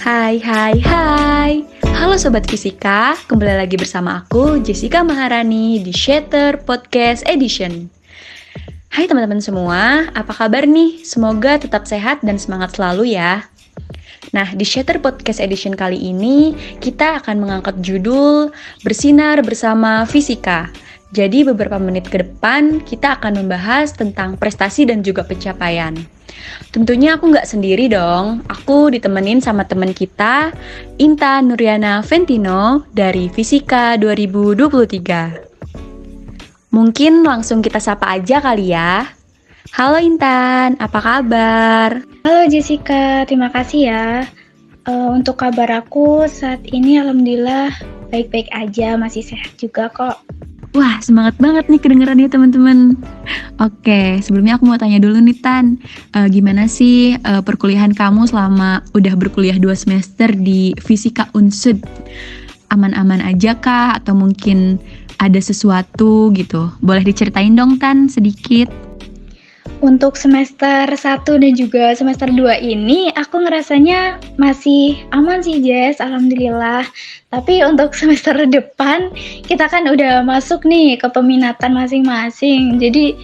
Hai, hai, hai. Halo Sobat Fisika, kembali lagi bersama aku, Jessica Maharani, di Shatter Podcast Edition. Hai teman-teman semua, apa kabar nih? Semoga tetap sehat dan semangat selalu ya. Nah, di Shatter Podcast Edition kali ini, kita akan mengangkat judul Bersinar Bersama Fisika. Jadi beberapa menit ke depan, kita akan membahas tentang prestasi dan juga pencapaian. Tentunya aku nggak sendiri dong, aku ditemenin sama teman kita, Intan Nuriana Ventino dari Fisika 2023. Mungkin langsung kita sapa aja kali ya. Halo Intan, apa kabar? Halo Jessica, terima kasih ya. Untuk kabar aku saat ini alhamdulillah baik-baik aja, masih sehat juga kok. Wah, semangat banget nih kedengerannya teman-teman. Oke, sebelumnya aku mau tanya dulu nih Tan, gimana sih perkuliahan kamu selama udah berkuliah 2 semester di Fisika Unsud? Aman-aman aja kah? Atau mungkin ada sesuatu gitu? Boleh diceritain dong Tan sedikit. Untuk semester 1 dan juga semester 2 ini aku ngerasanya masih aman sih Jess, alhamdulillah. Tapi untuk semester depan kita kan udah masuk nih ke peminatan masing-masing. Jadi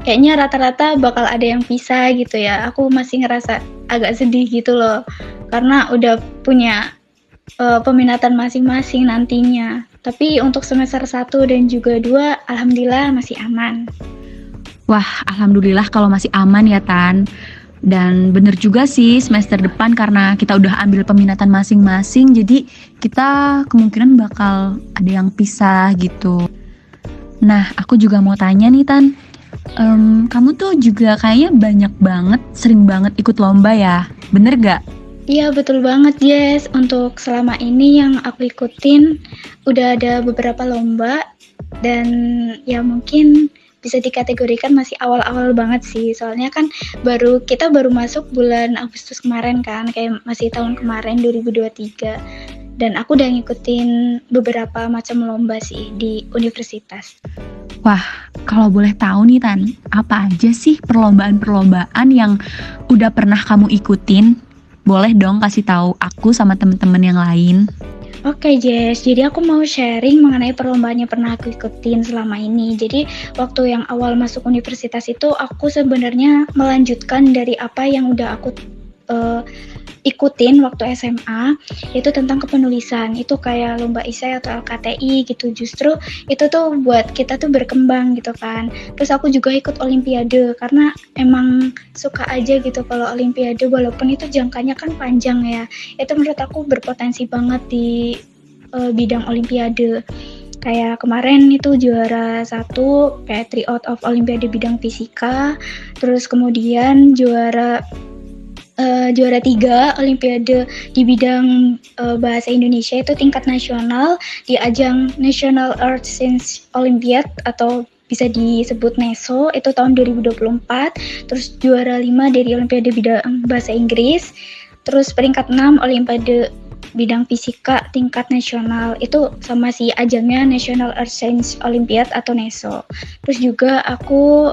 kayaknya rata-rata bakal ada yang pisah gitu ya. Aku masih ngerasa agak sedih gitu loh. Karena udah punya peminatan masing-masing nantinya. Tapi untuk semester 1 dan juga 2 alhamdulillah masih aman. Wah, alhamdulillah kalau masih aman ya Tan. Dan bener juga sih semester depan karena kita udah ambil peminatan masing-masing, jadi kita kemungkinan bakal ada yang pisah gitu. Nah, aku juga mau tanya nih Tan, kamu tuh juga kayaknya sering banget ikut lomba ya, bener gak? Iya betul banget Jess, untuk selama ini yang aku ikutin udah ada beberapa lomba dan ya mungkin bisa dikategorikan masih awal-awal banget sih, soalnya kan kita baru masuk bulan Agustus kemarin kan, kayak masih tahun kemarin 2023 dan aku udah ngikutin beberapa macam lomba sih di universitas. Wah, kalau boleh tahu nih Tan, apa aja sih perlombaan-perlombaan yang udah pernah kamu ikutin? Boleh dong kasih tahu aku sama temen-temen yang lain. Oke Jess, jadi aku mau sharing mengenai perlombaan yang pernah aku ikutin selama ini. Jadi waktu yang awal masuk universitas itu aku sebenarnya melanjutkan dari apa yang udah aku ikutin waktu SMA, itu tentang kepenulisan. Itu kayak lomba esai atau LKTI gitu. Justru itu tuh buat kita tuh berkembang gitu kan. Terus aku juga ikut olimpiade karena emang suka aja gitu kalau olimpiade, walaupun itu jangkanya kan panjang ya. Itu menurut aku berpotensi banget di bidang olimpiade. Kayak kemarin itu juara 1 kayak tryout of olimpiade bidang fisika, terus kemudian juara 3 olimpiade di bidang bahasa Indonesia itu tingkat nasional di ajang National Earth Science Olympiad atau bisa disebut NESO itu tahun 2024. Terus juara 5 dari olimpiade bidang bahasa Inggris, terus peringkat 6 olimpiade bidang fisika tingkat nasional itu sama si ajangnya National Earth Science Olympiad atau NESO. Terus juga aku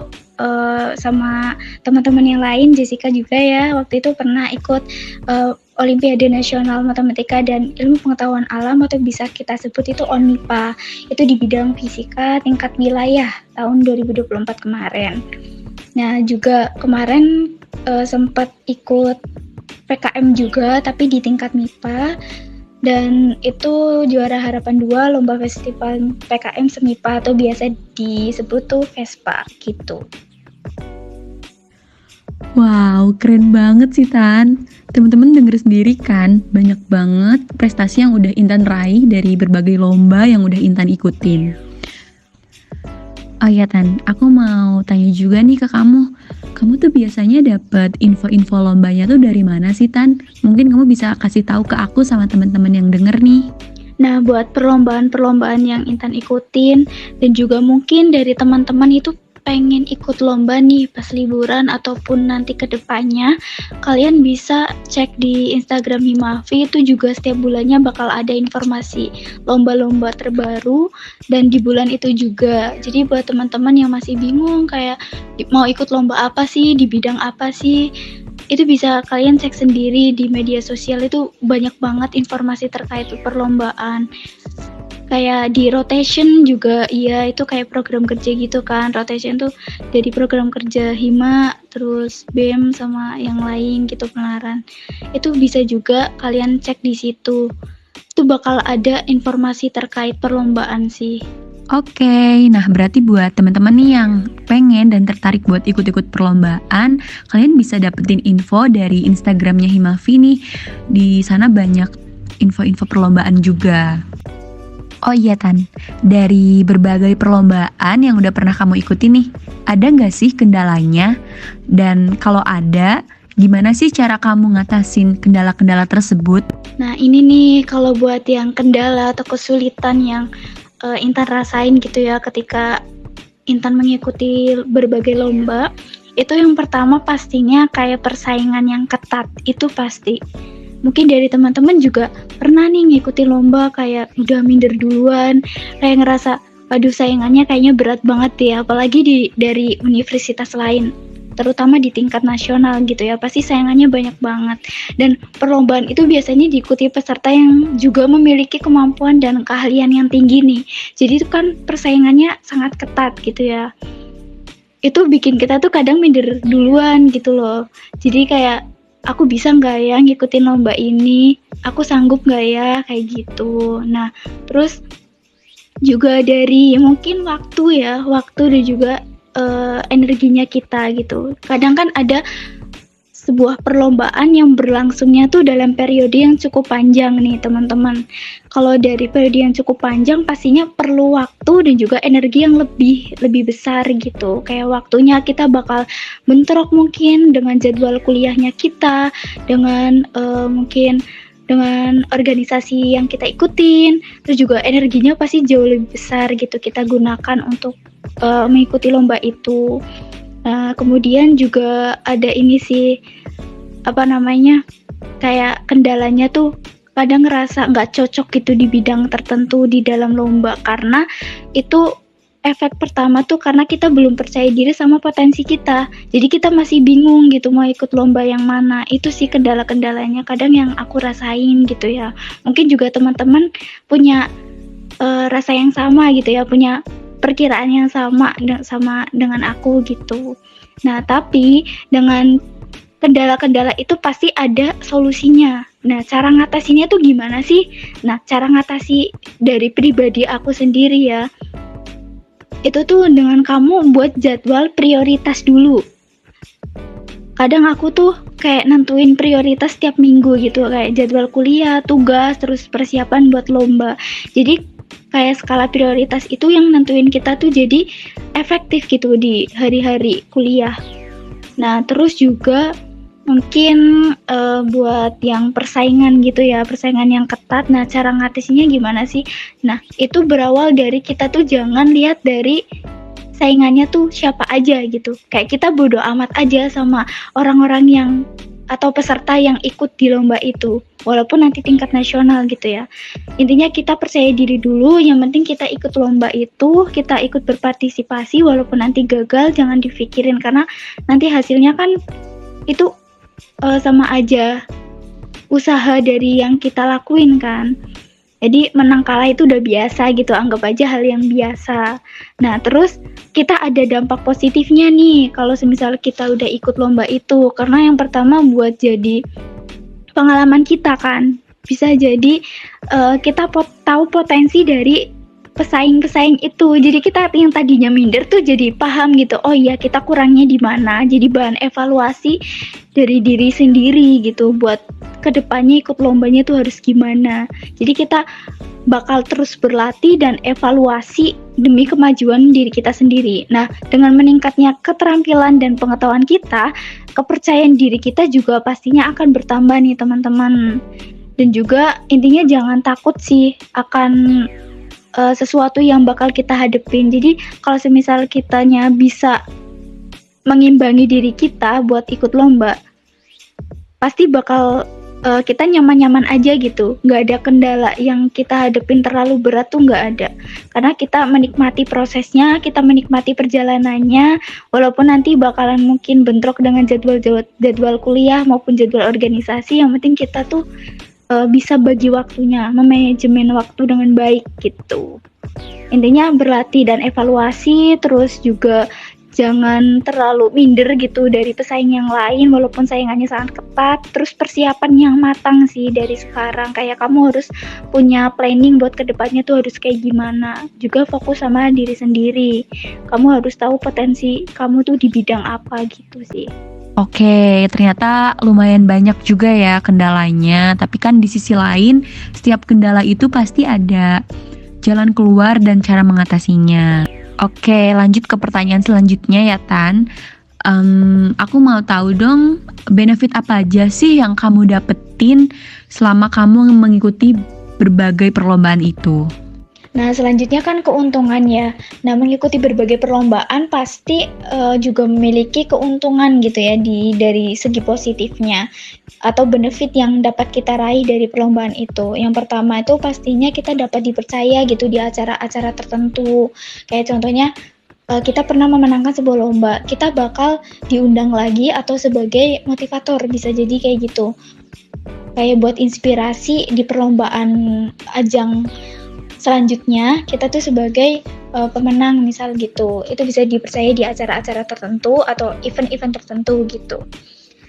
sama teman-teman yang lain, Jessica juga ya, waktu itu pernah ikut Olimpiade Nasional Matematika dan Ilmu Pengetahuan Alam atau bisa kita sebut itu ONMIPA. Itu di bidang fisika tingkat wilayah tahun 2024 kemarin. Nah, juga kemarin sempat ikut PKM juga tapi di tingkat MIPA. Dan itu juara harapan 2 lomba festival PKM Semipa atau biasa disebut tuh Vespa gitu. Wow, keren banget sih Tan. Teman-teman denger sendiri kan, banyak banget prestasi yang udah Intan raih dari berbagai lomba yang udah Intan ikutin. Oh iya Tan, aku mau tanya juga nih ke kamu. Kamu tuh biasanya dapet info-info lombanya tuh dari mana sih Tan? Mungkin kamu bisa kasih tahu ke aku sama teman-teman yang denger nih. Nah, buat perlombaan-perlombaan yang Intan ikutin dan juga mungkin dari teman-teman itu pengen ikut lomba nih pas liburan ataupun nanti ke depannya, kalian bisa cek di Instagram Himafi, itu juga setiap bulannya bakal ada informasi lomba-lomba terbaru dan di bulan itu juga. Jadi buat teman-teman yang masih bingung kayak mau ikut lomba apa sih, di bidang apa sih, itu bisa kalian cek sendiri di media sosial, itu banyak banget informasi terkait perlombaan. Kayak di rotation juga, iya itu kayak program kerja gitu kan. Rotation tuh dari program kerja Hima, terus BEM sama yang lain gitu penalaran. Itu bisa juga kalian cek di situ. Itu bakal ada informasi terkait perlombaan sih. Oke, nah berarti buat teman-teman nih yang pengen dan tertarik buat ikut-ikut perlombaan, kalian bisa dapetin info dari Instagramnya Himavi nih. Di sana banyak info-info perlombaan juga. Oh iya Tan, dari berbagai perlombaan yang udah pernah kamu ikuti nih, ada nggak sih kendalanya? Dan kalau ada, gimana sih cara kamu ngatasin kendala-kendala tersebut? Nah ini nih kalau buat yang kendala atau kesulitan yang Intan rasain gitu ya ketika Intan mengikuti berbagai lomba, itu yang pertama pastinya kayak persaingan yang ketat, itu pasti. Mungkin dari teman-teman juga pernah nih ngikutin lomba kayak udah minder duluan, kayak ngerasa aduh saingannya kayaknya berat banget ya, apalagi dari universitas lain, terutama di tingkat nasional gitu ya, pasti saingannya banyak banget. Dan perlombaan itu biasanya diikuti peserta yang juga memiliki kemampuan dan keahlian yang tinggi nih, jadi itu kan persaingannya sangat ketat gitu ya. Itu bikin kita tuh kadang minder duluan gitu loh, jadi kayak aku bisa nggak ya ngikutin lomba ini, aku sanggup nggak ya, kayak gitu. Nah terus juga dari mungkin waktu dan juga energinya kita gitu. Kadang kan ada sebuah perlombaan yang berlangsungnya tuh dalam periode yang cukup panjang nih teman-teman. Kalau dari periode yang cukup panjang pastinya perlu waktu dan juga energi yang lebih besar gitu. Kayak waktunya kita bakal bentrok mungkin dengan jadwal kuliahnya kita, dengan mungkin dengan organisasi yang kita ikutin, terus juga energinya pasti jauh lebih besar gitu kita gunakan untuk mengikuti lomba itu. Nah, kemudian juga ada ini sih, kayak kendalanya tuh kadang ngerasa nggak cocok gitu di bidang tertentu di dalam lomba, karena itu efek pertama tuh karena kita belum percaya diri sama potensi kita, jadi kita masih bingung gitu mau ikut lomba yang mana. Itu sih kendala-kendalanya kadang yang aku rasain gitu ya. Mungkin juga teman-teman punya rasa yang sama gitu ya, punya perkiraan yang sama dengan aku gitu. Nah tapi dengan kendala-kendala itu pasti ada solusinya. Nah cara ngatasinnya tuh gimana sih? Nah cara ngatasi dari pribadi aku sendiri ya, itu tuh dengan kamu buat jadwal prioritas dulu. Kadang aku tuh kayak nentuin prioritas tiap minggu gitu, kayak jadwal kuliah, tugas, terus persiapan buat lomba. Jadi kayak skala prioritas itu yang nentuin kita tuh jadi efektif gitu di hari-hari kuliah. Nah terus juga mungkin buat yang persaingan gitu ya, persaingan yang ketat. Nah cara ngatasinya gimana sih? Nah itu berawal dari kita tuh jangan lihat dari saingannya tuh siapa aja gitu, kayak kita bodo amat aja sama orang-orang yang atau peserta yang ikut di lomba itu, walaupun nanti tingkat nasional gitu ya. Intinya kita percaya diri dulu, yang penting kita ikut lomba itu, kita ikut berpartisipasi, walaupun nanti gagal jangan dipikirin, karena nanti hasilnya kan itu sama aja usaha dari yang kita lakuin kan. Jadi menang kalah itu udah biasa gitu, anggap aja hal yang biasa. Nah terus kita ada dampak positifnya nih kalau semisal kita udah ikut lomba itu, karena yang pertama buat jadi pengalaman kita kan, bisa jadi kita tahu potensi dari pesaing-pesaing itu, jadi kita yang tadinya minder tuh jadi paham gitu, oh iya kita kurangnya di mana, jadi bahan evaluasi dari diri sendiri gitu buat kedepannya ikut lombanya tuh harus gimana. Jadi kita bakal terus berlatih dan evaluasi demi kemajuan diri kita sendiri. Nah dengan meningkatnya keterampilan dan pengetahuan kita, kepercayaan diri kita juga pastinya akan bertambah nih teman-teman. Dan juga intinya jangan takut sih akan sesuatu yang bakal kita hadepin. Jadi kalau semisal kitanya bisa mengimbangi diri kita buat ikut lomba, pasti bakal kita nyaman-nyaman aja gitu, nggak ada kendala yang kita hadapin terlalu berat tuh nggak ada, karena kita menikmati prosesnya, kita menikmati perjalanannya, walaupun nanti bakalan mungkin bentrok dengan jadwal kuliah maupun jadwal organisasi, yang penting kita tuh bisa bagi waktunya, memanajemen waktu dengan baik gitu. Intinya berlatih dan evaluasi, terus juga jangan terlalu minder gitu dari pesaing yang lain walaupun saingannya sangat ketat. Terus persiapan yang matang sih dari sekarang, kayak kamu harus punya planning buat kedepannya tuh harus kayak gimana. Juga fokus sama diri sendiri, kamu harus tahu potensi kamu tuh di bidang apa gitu sih. Oke, ternyata lumayan banyak juga ya kendalanya. Tapi kan di sisi lain, setiap kendala itu pasti ada jalan keluar dan cara mengatasinya. Oke, lanjut ke pertanyaan selanjutnya ya, Tan. Aku mau tahu dong, benefit apa aja sih yang kamu dapetin selama kamu mengikuti berbagai perlombaan itu? Nah, selanjutnya kan keuntungan ya. Nah, mengikuti berbagai perlombaan pasti juga memiliki keuntungan gitu ya dari segi positifnya atau benefit yang dapat kita raih dari perlombaan itu. Yang pertama itu pastinya kita dapat dipercaya gitu di acara-acara tertentu. Kayak contohnya kita pernah memenangkan sebuah lomba, kita bakal diundang lagi atau sebagai motivator, bisa jadi kayak gitu. Kayak buat inspirasi di perlombaan ajang selanjutnya, kita tuh sebagai pemenang misal gitu. Itu bisa dipercaya di acara-acara tertentu atau event-event tertentu gitu.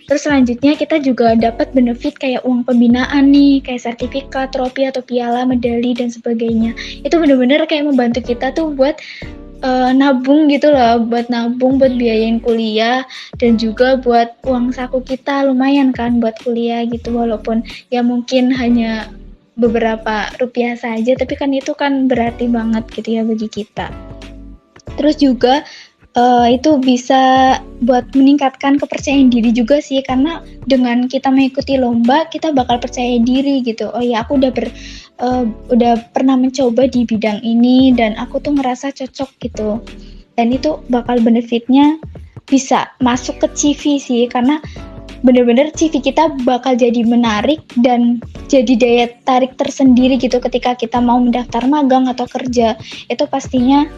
Terus selanjutnya kita juga dapat benefit kayak uang pembinaan nih, kayak sertifikat, trofi atau piala, medali dan sebagainya. Itu bener-bener kayak membantu kita tuh buat nabung gitu loh, buat nabung buat biayain kuliah dan juga buat uang saku kita lumayan kan buat kuliah gitu, walaupun ya mungkin hanya beberapa rupiah saja, tapi kan itu kan berarti banget gitu ya bagi kita. Terus juga itu bisa buat meningkatkan kepercayaan diri juga sih, karena dengan kita mengikuti lomba kita bakal percaya diri gitu. Oh ya, aku udah pernah mencoba di bidang ini dan aku tuh ngerasa cocok gitu. Dan itu bakal benefitnya bisa masuk ke CV sih, karena bener-bener CV kita bakal jadi menarik dan jadi daya tarik tersendiri gitu ketika kita mau mendaftar magang atau kerja. Itu pastinya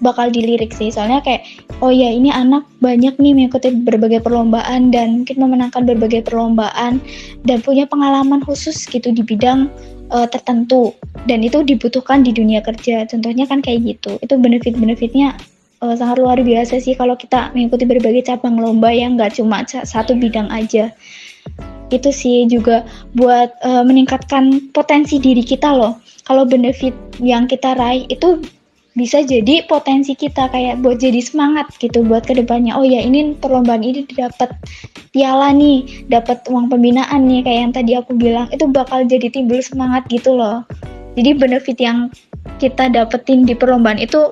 bakal dilirik sih, soalnya kayak oh ya ini anak banyak nih mengikuti berbagai perlombaan dan mungkin memenangkan berbagai perlombaan dan punya pengalaman khusus gitu di bidang tertentu dan itu dibutuhkan di dunia kerja, contohnya kan kayak gitu. Itu benefit-benefitnya sangat luar biasa sih kalau kita mengikuti berbagai cabang lomba yang nggak cuma satu bidang aja. Itu sih juga buat meningkatkan potensi diri kita loh. Kalau benefit yang kita raih itu bisa jadi potensi kita kayak buat jadi semangat gitu buat kedepannya. Oh ya, ini perlombaan ini dapat piala nih, dapat uang pembinaan nih kayak yang tadi aku bilang, itu bakal jadi timbul semangat gitu loh. Jadi benefit yang kita dapetin di perlombaan itu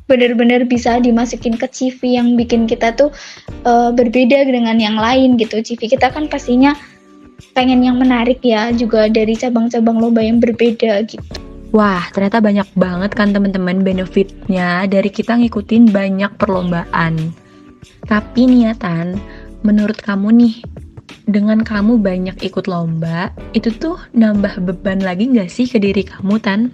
benar-benar bisa dimasukin ke CV yang bikin kita tuh berbeda dengan yang lain gitu. CV kita kan pastinya pengen yang menarik ya, juga dari cabang-cabang lomba yang berbeda gitu. Wah, ternyata banyak banget kan teman-teman benefitnya dari kita ngikutin banyak perlombaan. Tapi nih ya Tan, menurut kamu nih, dengan kamu banyak ikut lomba, itu tuh nambah beban lagi gak sih ke diri kamu, Tan?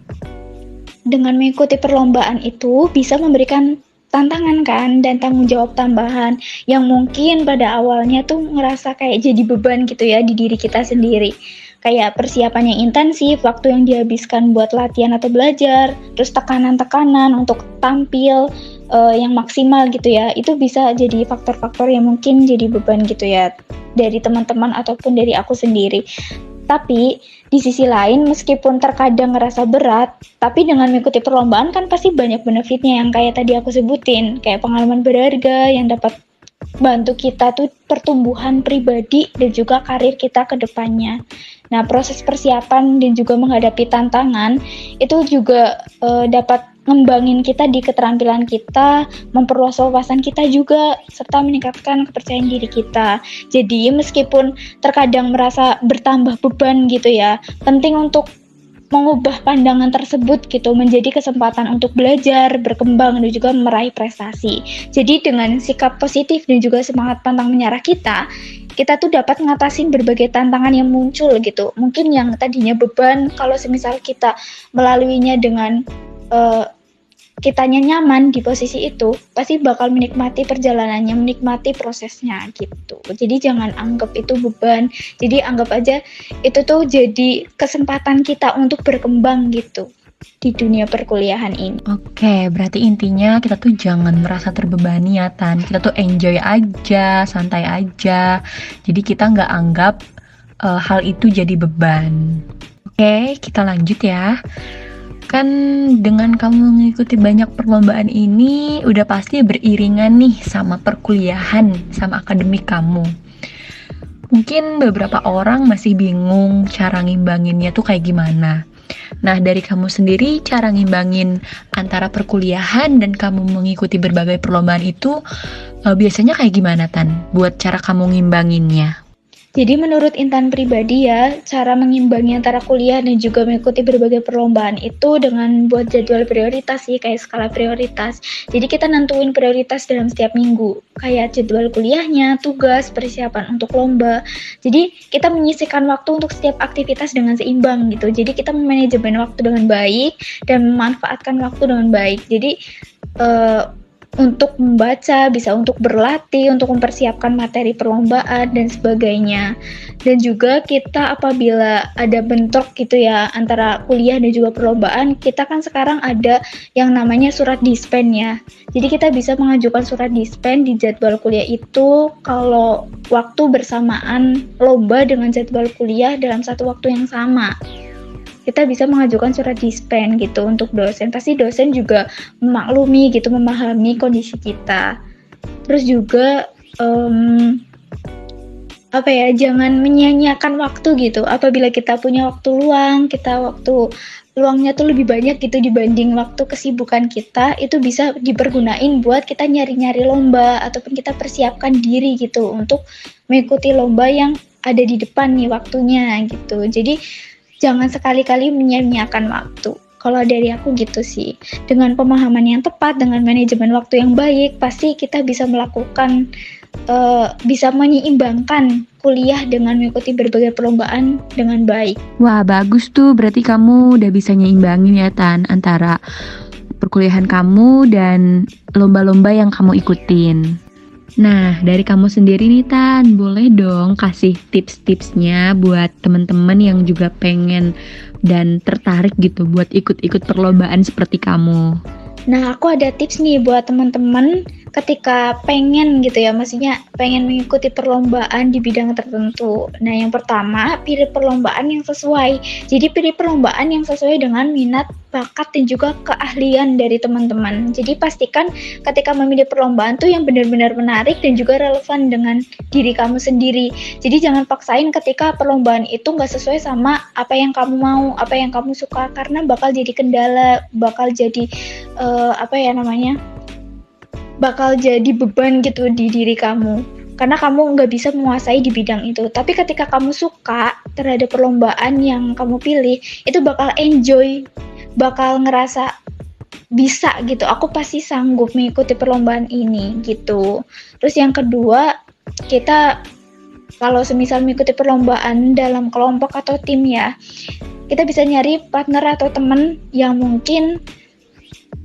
Dengan mengikuti perlombaan itu bisa memberikan tantangan kan dan tanggung jawab tambahan yang mungkin pada awalnya tuh ngerasa kayak jadi beban gitu ya di diri kita sendiri. Kayak persiapan yang intensif, waktu yang dihabiskan buat latihan atau belajar, terus tekanan-tekanan untuk tampil yang maksimal gitu ya. Itu bisa jadi faktor-faktor yang mungkin jadi beban gitu ya dari teman-teman ataupun dari aku sendiri. Tapi di sisi lain meskipun terkadang ngerasa berat, tapi dengan mengikuti perlombaan kan pasti banyak benefitnya yang kayak tadi aku sebutin, kayak pengalaman berharga yang dapat bantu kita tuh pertumbuhan pribadi dan juga karir kita ke depannya. Nah, proses persiapan dan juga menghadapi tantangan itu juga dapat ngembangin kita di keterampilan kita, memperluas wawasan kita juga, serta meningkatkan kepercayaan diri kita. Jadi meskipun terkadang merasa bertambah beban gitu ya, penting untuk mengubah pandangan tersebut gitu menjadi kesempatan untuk belajar, berkembang dan juga meraih prestasi. Jadi dengan sikap positif dan juga semangat pantang menyerah kita, kita tuh dapat ngatasin berbagai tantangan yang muncul gitu. Mungkin yang tadinya beban, kalau semisal kita melaluinya dengan kitanya nyaman di posisi itu, pasti bakal menikmati perjalanannya, menikmati prosesnya gitu. Jadi jangan anggap itu beban, jadi anggap aja itu tuh jadi kesempatan kita untuk berkembang gitu di dunia perkuliahan ini. Oke, berarti intinya kita tuh jangan merasa terbebani ya Tan. Kita tuh enjoy aja, santai aja. Jadi kita nggak anggap hal itu jadi beban. Oke, kita lanjut ya. Kan dengan kamu mengikuti banyak perlombaan ini udah pasti beriringan nih sama perkuliahan, sama akademik kamu. Mungkin beberapa orang masih bingung cara ngimbanginnya tuh kayak gimana. Nah, dari kamu sendiri cara ngimbangin antara perkuliahan dan kamu mengikuti berbagai perlombaan itu biasanya kayak gimana Tan? Buat cara kamu ngimbanginnya? Jadi menurut Intan pribadi ya, cara mengimbangi antara kuliah dan juga mengikuti berbagai perlombaan itu dengan buat jadwal prioritas sih, kayak skala prioritas. Jadi kita nentuin prioritas dalam setiap minggu, kayak jadwal kuliahnya, tugas, persiapan untuk lomba. Jadi kita menyisihkan waktu untuk setiap aktivitas dengan seimbang gitu. Jadi kita memanajemen waktu dengan baik dan memanfaatkan waktu dengan baik. Jadi untuk membaca, bisa untuk berlatih, untuk mempersiapkan materi perlombaan dan sebagainya. Dan juga kita apabila ada bentrok gitu ya antara kuliah dan juga perlombaan, kita kan sekarang ada yang namanya surat dispen ya. Jadi kita bisa mengajukan surat dispen di jadwal kuliah itu kalau waktu bersamaan lomba dengan jadwal kuliah dalam satu waktu yang sama. Kita bisa mengajukan surat dispen gitu untuk dosen. Pasti dosen juga memaklumi gitu, memahami kondisi kita. Terus juga jangan menyia-nyiakan waktu gitu. Apabila kita punya waktu luang, waktu luangnya tuh lebih banyak gitu dibanding waktu kesibukan kita, itu bisa dipergunain buat kita nyari-nyari lomba ataupun kita persiapkan diri gitu untuk mengikuti lomba yang ada di depan nih waktunya gitu. Jadi jangan sekali-kali menyia-nyiakan waktu. Kalau dari aku gitu sih. Dengan pemahaman yang tepat, dengan manajemen waktu yang baik, pasti kita bisa melakukan, bisa menyeimbangkan kuliah dengan mengikuti berbagai perlombaan dengan baik. Wah, bagus tuh. Berarti kamu udah bisa nyeimbangin ya Tan antara perkuliahan kamu dan lomba-lomba yang kamu ikutin. Nah, dari kamu sendiri nih Tan, boleh dong kasih tips-tipsnya buat teman-teman yang juga pengen dan tertarik gitu buat ikut-ikut perlombaan seperti kamu. Nah, aku ada tips nih buat teman-teman ketika pengen gitu ya, maksudnya pengen mengikuti perlombaan di bidang tertentu. Nah, yang pertama, pilih perlombaan yang sesuai. Jadi pilih perlombaan yang sesuai dengan minat, bakat, dan juga keahlian dari teman-teman. Jadi pastikan ketika memilih perlombaan tuh yang benar-benar menarik dan juga relevan dengan diri kamu sendiri. Jadi jangan paksain ketika perlombaan itu nggak sesuai sama apa yang kamu mau, apa yang kamu suka, karena bakal jadi kendala, bakal jadi bakal jadi beban gitu di diri kamu, karena kamu nggak bisa menguasai di bidang itu. Tapi ketika kamu suka terhadap perlombaan yang kamu pilih, itu bakal enjoy, bakal ngerasa bisa gitu, aku pasti sanggup mengikuti perlombaan ini gitu. Terus yang kedua, kita kalau semisal mengikuti perlombaan dalam kelompok atau tim ya, kita bisa nyari partner atau teman yang mungkin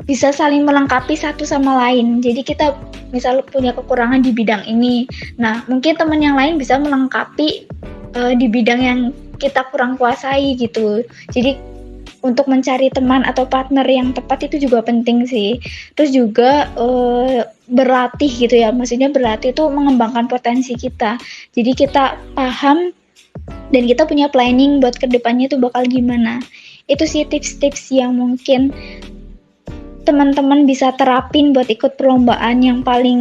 bisa saling melengkapi satu sama lain. Jadi kita misal punya kekurangan di bidang ini, nah mungkin teman yang lain bisa melengkapi di bidang yang kita kurang kuasai gitu. Jadi untuk mencari teman atau partner yang tepat itu juga penting sih. Terus juga berlatih gitu ya, maksudnya berlatih itu mengembangkan potensi kita. Jadi kita paham dan kita punya planning buat kedepannya itu bakal gimana. Itu sih tips-tips yang mungkin teman-teman bisa terapin buat ikut perlombaan. Yang paling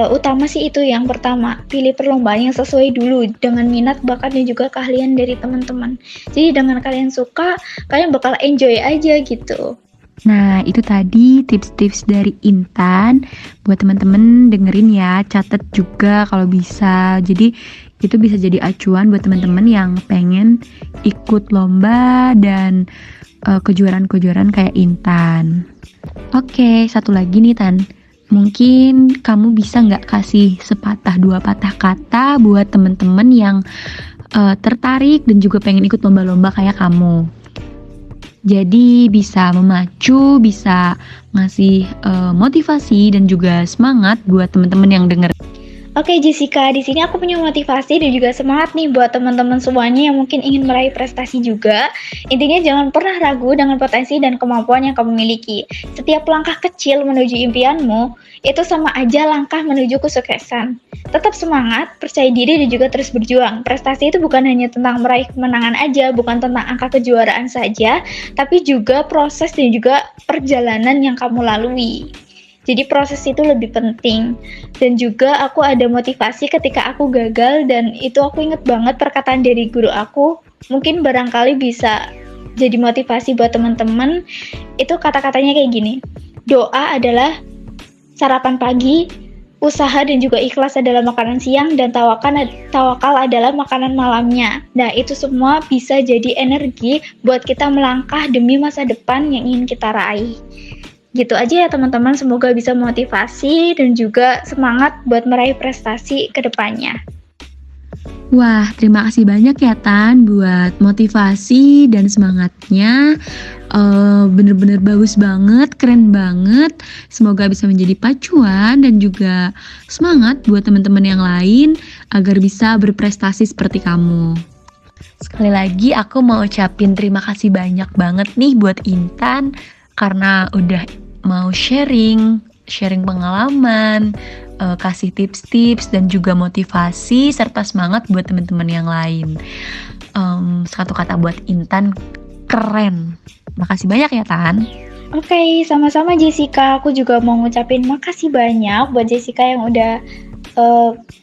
utama sih itu yang pertama, pilih perlombaan yang sesuai dulu dengan minat, bakat, dan juga keahlian dari teman-teman. Jadi dengan kalian suka, kalian bakal enjoy aja gitu. Nah, itu tadi tips-tips dari Intan. Buat teman-teman dengerin ya, catat juga kalau bisa. Jadi itu bisa jadi acuan buat teman-teman yang pengen ikut lomba dan kejuaraan-kejuaraan kayak Intan. Oke, satu lagi nih Tan. Mungkin kamu bisa nggak kasih sepatah dua patah kata buat temen-temen yang tertarik dan juga pengen ikut lomba-lomba kayak kamu. Jadi bisa memacu, bisa ngasih motivasi dan juga semangat buat temen-temen yang denger. Oke Jessica, di sini aku punya motivasi dan juga semangat nih buat teman-teman semuanya yang mungkin ingin meraih prestasi juga. Intinya jangan pernah ragu dengan potensi dan kemampuan yang kamu miliki. Setiap langkah kecil menuju impianmu, itu sama aja langkah menuju kesuksesan. Tetap semangat, percaya diri dan juga terus berjuang. Prestasi itu bukan hanya tentang meraih kemenangan aja, bukan tentang angka kejuaraan saja, tapi juga proses dan juga perjalanan yang kamu lalui. Jadi proses itu lebih penting. Dan juga aku ada motivasi ketika aku gagal, dan itu aku inget banget perkataan dari guru aku. Mungkin barangkali bisa jadi motivasi buat teman-teman. Itu kata-katanya kayak gini. Doa adalah sarapan pagi, usaha dan juga ikhlas adalah makanan siang, dan tawakal adalah makanan malamnya. Nah, itu semua bisa jadi energi buat kita melangkah demi masa depan yang ingin kita raih. Gitu aja ya teman-teman, semoga bisa motivasi dan juga semangat buat meraih prestasi ke depannya. Wah, terima kasih banyak ya Tan buat motivasi dan semangatnya. Bener-bener bagus banget, keren banget. Semoga bisa menjadi pacuan dan juga semangat buat teman-teman yang lain agar bisa berprestasi seperti kamu. Sekali lagi aku mau ucapin terima kasih banyak banget nih buat Intan karena udah mau sharing pengalaman, kasih tips-tips dan juga motivasi serta semangat buat teman-teman yang lain. Satu kata buat Intan, keren. Makasih banyak ya Tan. Oke, sama-sama Jessica. Aku juga mau ngucapin makasih banyak buat Jessica yang udah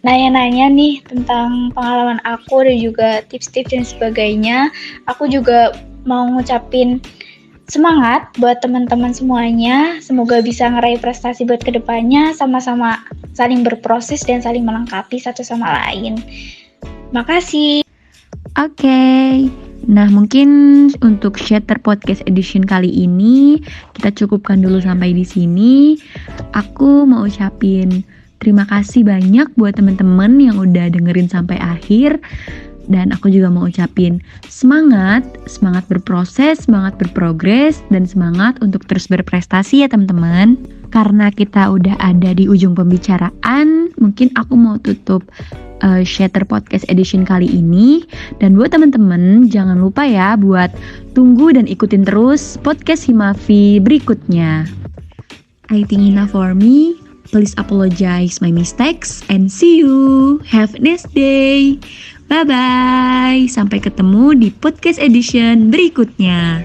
nanya-nanya nih tentang pengalaman aku dan juga tips-tips dan sebagainya. Aku juga mau ngucapin semangat buat teman-teman semuanya. Semoga bisa ngeraih prestasi buat kedepannya, sama-sama saling berproses dan saling melengkapi satu sama lain. Makasih. Oke. Nah, mungkin untuk Shatter Podcast Edition kali ini kita cukupkan dulu sampai di sini. Aku mau ucapin terima kasih banyak buat teman-teman yang udah dengerin sampai akhir. Dan aku juga mau ucapin semangat berproses, semangat berprogres, dan semangat untuk terus berprestasi ya teman-teman. Karena kita udah ada di ujung pembicaraan, mungkin aku mau tutup Shatter Podcast Edition kali ini. Dan buat teman-teman, jangan lupa ya buat tunggu dan ikutin terus podcast Himavi berikutnya. I think enough for me. Please apologize my mistakes and see you. Have a nice day. Bye-bye. Sampai ketemu di podcast edition berikutnya.